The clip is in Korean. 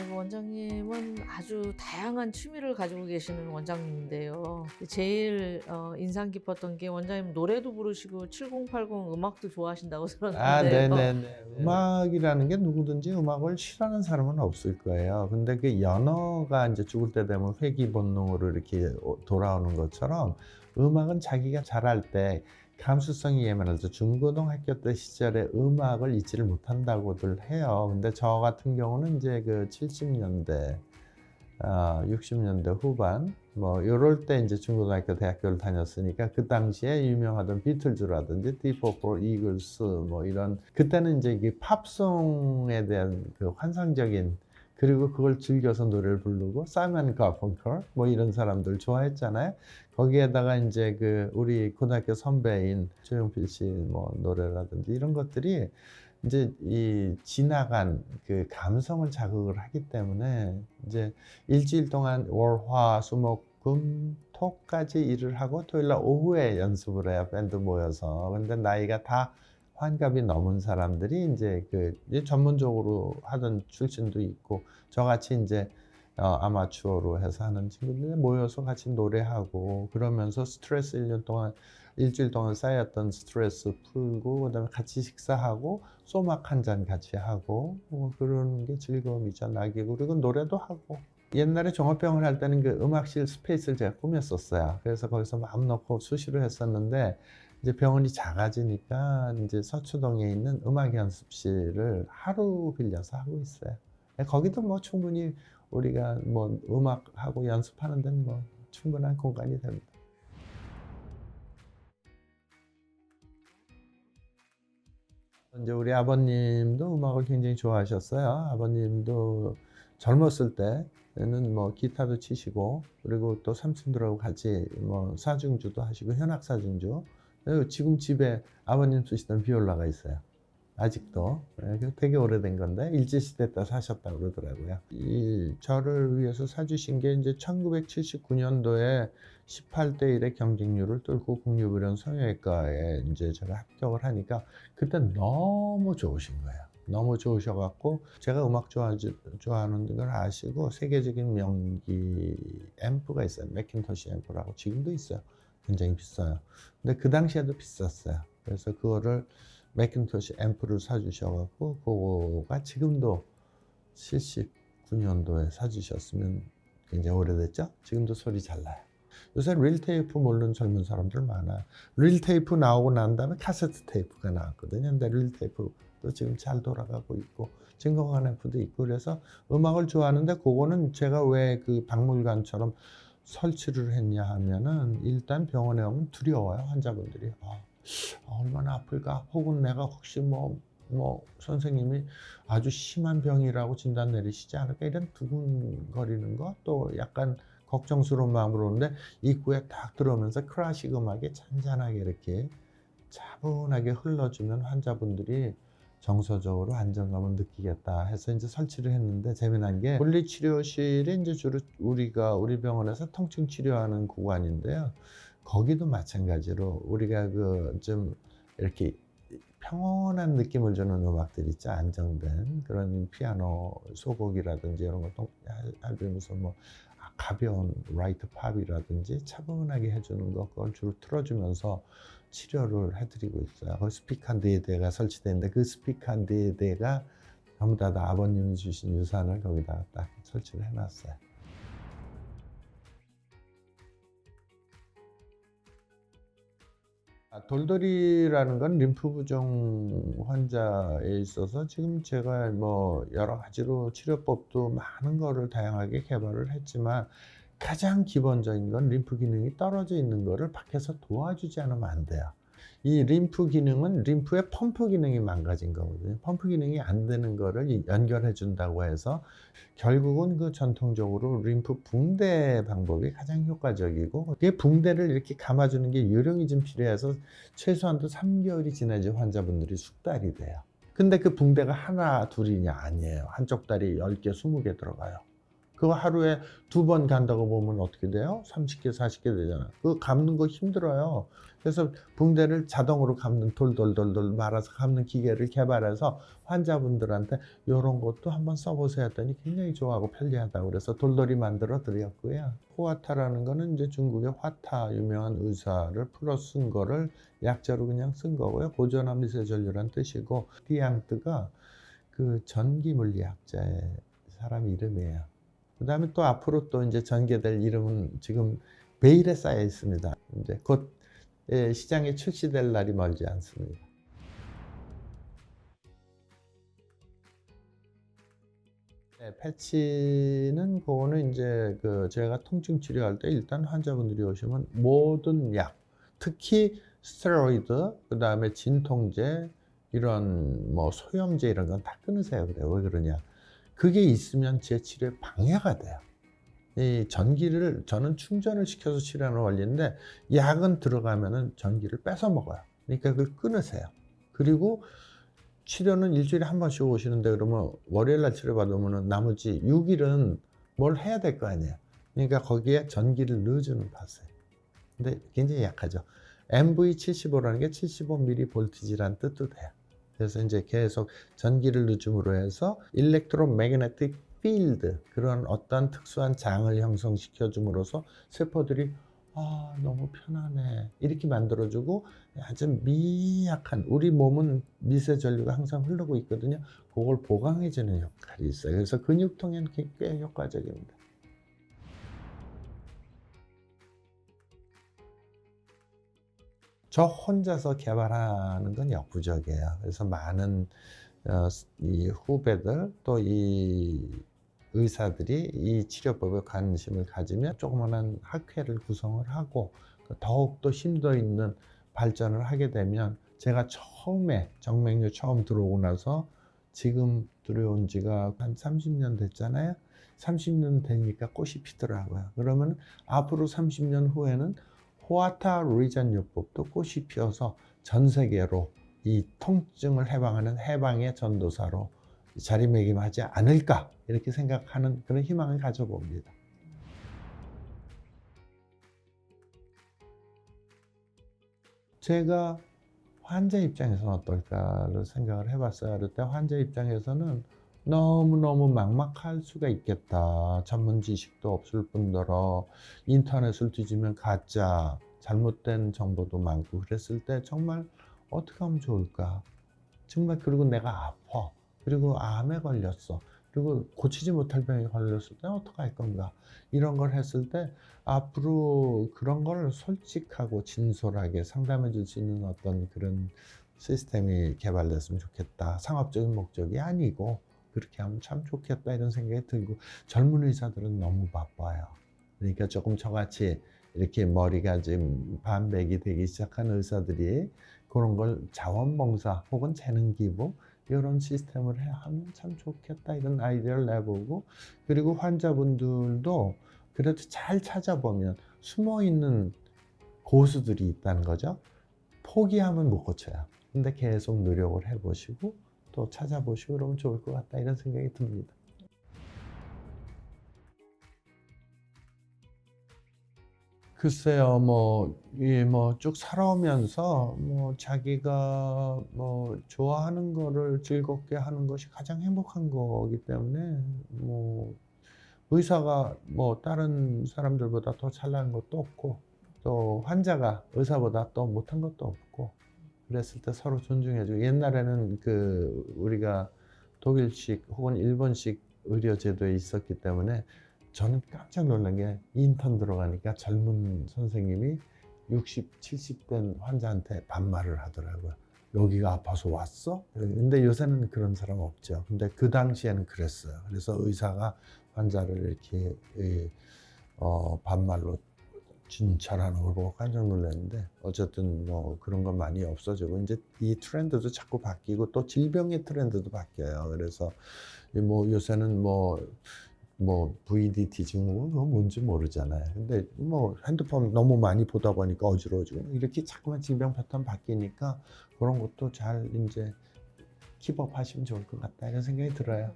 그 원장님은 아주 다양한 취미를 가지고 계시는 원장님인데요. 제일 인상 깊었던 게 원장님 노래도 부르시고 7080 음악도 좋아하신다고 아, 들었는데요. 네네네. 음악이라는 게 누구든지 음악을 싫어하는 사람은 없을 거예요. 근데 그 연어가 이제 죽을 때 되면 회귀 본능으로 이렇게 돌아오는 것처럼 음악은 자기가 자랄 때 감수성이 예민해서 중고등학교 때 시절에 음악을 잊지를 못한다고들 해요. 근데 저 같은 경우는 이제 그 70년대 60년대 후반 뭐 요럴 때 이제 중고등학교 대학교를 다녔으니까 그 당시에 유명하던 비틀즈라든지 디프 퍼플, 이글스 뭐 이런 그때는 이제 이게 팝송에 대한 그 환상적인 그리고 그걸 즐겨서 노래를 부르고 사이먼 가펑클 뭐 이런 사람들 좋아했잖아요. 거기에다가 이제 그 우리 고등학교 선배인 조용필 씨 뭐 노래라든지 이런 것들이 이제 이 지나간 그 감성을 자극을 하기 때문에 이제 일주일 동안 월, 화, 수, 목, 금, 토까지 일을 하고 토요일 날 오후에 연습을 해요. 밴드 모여서. 근데 나이가 다 환갑이 넘은 사람들이 이제 그 이제 전문적으로 하던 출신도 있고 저같이 이제 아마추어로 해서 하는 친구들이 모여서 같이 노래하고 그러면서 스트레스 1년 동안 일주일 동안 쌓였던 스트레스 풀고 그다음에 같이 식사하고 소맥 한 잔 같이 하고 뭐 그런 게 즐거움이죠. 낙이고 그리고 노래도 하고 옛날에 종합병을 할 때는 그 음악실 스페이스를 제가 꾸몄었어요. 그래서 거기서 마음 놓고 수시로 했었는데 이제 병원이 작아지니까 이제 서초동에 있는 음악 연습실을 하루 빌려서 하고 있어요. 거기도 뭐 충분히 우리가 뭐 음악하고 연습하는 데는 뭐 충분한 공간이 됩니다. 이제 우리 아버님도 음악을 굉장히 좋아하셨어요. 아버님도 젊었을 때는 뭐 기타도 치시고 그리고 또 삼촌들하고 같이 뭐 사중주도 하시고 현악 사중주. 그리고 지금 집에 아버님 쓰시던 비올라가 있어요. 아직도. 되게 오래된 건데 일제시대 때 사셨다고 그러더라고요. 이 저를 위해서 사주신 게 이제 1979년도에 18대 1의 경쟁률을 뚫고 국립의료원 성형외과에 이제 제가 합격을 하니까 그때 너무 좋으신 거예요. 너무 좋으셔갖고 제가 음악 좋아하는 걸 아시고 세계적인 명기 앰프가 있어요. 맥킨토시 앰프라고 지금도 있어요. 굉장히 비싸요. 근데 그 당시에도 비쌌어요. 그래서 그거를 맥킨토시 앰프를 사주셔갖고 그거가 지금도 79년도에 사주셨으면 굉장히 오래됐죠? 지금도 소리 잘 나요. 요새 릴 테이프 모르는 젊은 사람들 많아요. 릴 테이프 나오고 난 다음에 카세트 테이프가 나왔거든요. 근데 릴 테이프도 지금 잘 돌아가고 있고 진공관 앰프도 있고 그래서 음악을 좋아하는데 그거는 제가 왜 그 박물관처럼 설치를 했냐 하면은 일단 병원에 오면 두려워요. 환자분들이. 얼마나 아플까? 혹은 내가 혹시 뭐 선생님이 아주 심한 병이라고 진단 내리시지 않을까? 이런 두근거리는 거, 또 약간 걱정스러운 마음으로 오는데 입구에 딱 들어오면서 클래식 음악이 잔잔하게 이렇게 차분하게 흘러주면 환자분들이 정서적으로 안정감을 느끼겠다 해서 이제 설치를 했는데 재미난 게 물리치료실이 이제 주로 우리 병원에서 통증 치료하는 구간인데요. 거기도 마찬가지로 우리가 그 좀 이렇게 평온한 느낌을 주는 음악들 있죠. 안정된 그런 피아노 소곡이라든지 이런 것도 하면서 뭐 가벼운 라이트 팝이라든지 차분하게 해주는 것 그걸 주로 틀어주면서 치료를 해드리고 있어요. 거기 스피커 한 4대가 설치되어 있는데 그 스피커 한 4대가 전부 다 아버님이 주신 유산을 거기다 딱 설치를 해놨어요. 돌돌이라는 건 림프 부종 환자에 있어서 지금 제가 뭐 여러 가지로 치료법도 많은 거를 다양하게 개발을 했지만 가장 기본적인 건 림프 기능이 떨어져 있는 거를 밖에서 도와주지 않으면 안 돼요. 이 림프 기능은 림프의 펌프 기능이 망가진 거거든요. 펌프 기능이 안 되는 거를 연결해 준다고 해서 결국은 그 전통적으로 림프 붕대 방법이 가장 효과적이고 그 붕대를 이렇게 감아주는 게 요령이 좀 필요해서 최소한도 3개월이 지나지 환자분들이 숙달이 돼요. 근데 그 붕대가 하나 둘이냐 아니에요. 한쪽 다리 10개 20개 들어가요. 그거 하루에 2번 간다고 보면 어떻게 돼요? 30개, 40개 되잖아. 그거 감는 거 힘들어요. 그래서 붕대를 자동으로 감는 돌돌돌돌 말아서 감는 기계를 개발해서 환자분들한테 이런 것도 한번 써보세요 했더니 굉장히 좋아하고 편리하다고 그래서 돌돌이 만들어 드렸고요. 호화타라는 거는 이제 중국의 화타 유명한 의사를 풀어 쓴 거를 약자로 그냥 쓴 거고요. 고전한 미세전류란 뜻이고 디앙뜨가 그 전기 물리학자의 사람 이름이에요. 그 다음에 또 앞으로 또 이제 전개될 이름은 지금 베일에 쌓여 있습니다. 이제 곧 시장에 출시될 날이 멀지 않습니다. 네, 패치는 그거는 이제 그 제가 통증 치료할 때 일단 환자분들이 오시면 모든 약, 특히 스테로이드, 그 다음에 진통제, 이런 뭐 소염제 이런 건 다 끊으세요. 그래요. 왜 그러냐? 그게 있으면 제 치료에 방해가 돼요. 이 전기를 저는 충전을 시켜서 치료하는 원리인데 약은 들어가면은 전기를 뺏어 먹어요. 그러니까 그걸 끊으세요. 그리고 치료는 일주일에 한 번씩 오시는데 그러면 월요일 날 치료 받으면 나머지 6일은 뭘 해야 될 거 아니에요. 그러니까 거기에 전기를 넣어주는 파세요. 근데 굉장히 약하죠. MV75라는 게 75mm 볼티지란 뜻도 돼요. 그래서 이제 계속 전기를 넣음으로 해서 일렉트로매그네틱 필드 그런 어떤 특수한 장을 형성시켜 줌으로써 세포들이 너무 편하네 이렇게 만들어주고 아주 미약한 우리 몸은 미세 전류가 항상 흐르고 있거든요. 그걸 보강해주는 역할이 있어요. 그래서 근육통에는 꽤 효과적입니다. 저 혼자서 개발하는 건 역부족이에요. 그래서 많은 이 후배들 또 이 의사들이 이 치료법에 관심을 가지면 조그마한 학회를 구성을 하고 더욱더 심도 있는 발전을 하게 되면 제가 처음에 정맥류 처음 들어오고 나서 지금 들어온 지가 한 30년 됐잖아요. 30년 되니까 꽃이 피더라고요. 그러면 앞으로 30년 후에는 호아타 리전요법도 꽃이 피어서 전 세계로 이 통증을 해방하는 해방의 전도사로 자리매김하지 않을까 이렇게 생각하는 그런 희망을 가져봅니다. 제가 환자 입장에서는 어떨까를 생각을 해봤어요. 그때 환자 입장에서는 너무너무 막막할 수가 있겠다. 전문 지식도 없을 뿐더러 인터넷을 뒤지면 가짜, 잘못된 정보도 많고 그랬을 때 정말 어떻게 하면 좋을까? 정말 그리고 내가 아파. 그리고 암에 걸렸어. 그리고 고치지 못할 병에 걸렸을 때 어떡할 건가? 이런 걸 했을 때 앞으로 그런 걸 솔직하고 진솔하게 상담해 줄 수 있는 어떤 그런 시스템이 개발됐으면 좋겠다. 상업적인 목적이 아니고 그렇게 하면 참 좋겠다 이런 생각이 들고 젊은 의사들은 너무 바빠요. 그러니까 조금 저같이 이렇게 머리가 지금 반백이 되기 시작한 의사들이 그런 걸 자원봉사 혹은 재능 기부 이런 시스템을 하면 참 좋겠다 이런 아이디어를 내보고 그리고 환자분들도 그래도 잘 찾아보면 숨어있는 고수들이 있다는 거죠. 포기하면 못 고쳐요. 근데 계속 노력을 해보시고 또 찾아보시고 그러면 좋을 것 같다 이런 생각이 듭니다. 글쎄요, 쭉 살아오면서, 자기가 좋아하는 거를 즐겁게 하는 것이 가장 행복한 거기 때문에, 의사가 다른 사람들보다 더 잘난 것도 없고, 또 환자가 의사보다 더 못한 것도 없고, 그랬을 때 서로 존중해주고, 옛날에는 우리가 독일식 혹은 일본식 의료제도에 있었기 때문에, 저는 깜짝 놀란 게 인턴 들어가니까 젊은 선생님이 60, 70된 환자한테 반말을 하더라고요. 여기가 아파서 왔어? 근데 요새는 그런 사람 없죠. 근데 그 당시에는 그랬어요. 그래서 의사가 환자를 이렇게 반말로 진찰하는 걸 보고 깜짝 놀랐는데 어쨌든 그런 건 많이 없어지고 이제 이 트렌드도 자꾸 바뀌고 또 질병의 트렌드도 바뀌어요. 그래서 요새는 VDT 증후군 그건 뭔지 모르잖아요. 근데 핸드폰 너무 많이 보다 보니까 어지러워지고 이렇게 자꾸만 질병 패턴 바뀌니까 그런 것도 잘 이제 킵업 하시면 좋을 것 같다 이런 생각이 들어요.